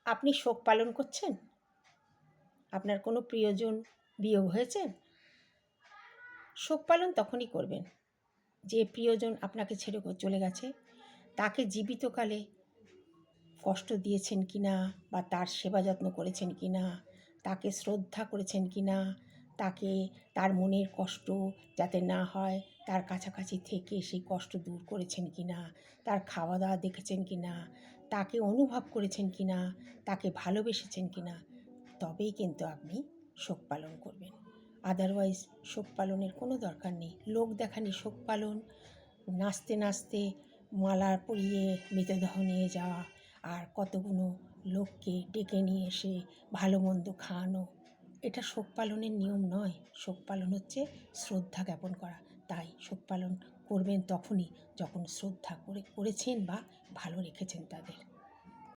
আপনি শোক পালন করছেন? আপনার কোনো প্রিয়জন বিয়োগ হয়েছেন? শোক পালন তখনই করবেন যে প্রিয়জন আপনাকে ছেড়ে চলে গেছে, তাকে জীবিতকালে কষ্ট দিয়েছেন কি না, বা তার সেবা যত্ন করেছেন কি না, তাকে শ্রদ্ধা করেছেন কি না, তাকে তার মনের কষ্ট যাতে না হয় তার কাছাকাছি থেকে সেই কষ্ট দূর করেছেন কি না, তার খাওয়া দাওয়া দেখেছেন কি না, তাকে অনুভব করেছেন কি না, তাকে ভালোবেসেছেন কি না, তবেই কিন্তু আপনি শোক পালন করবেন। আদারওয়াইজ শোক পালনের কোনো দরকার নেই। লোক দেখানি শোক পালন, নাচতে নাচতে মালা পরিয়ে মৃতদেহ নিয়ে যাওয়া, আর কতগুলো লোককে ডেকে নিয়ে এসে ভালো মন্দ খাওয়ানো, এটা শোক পালনের নিয়ম নয়। শোক পালন হচ্ছে শ্রদ্ধা জ্ঞাপন করা। তাই শোক পালন করবেন তখনই যখন শ্রদ্ধা করেছেন বা ভালো রেখেছেন তাদের।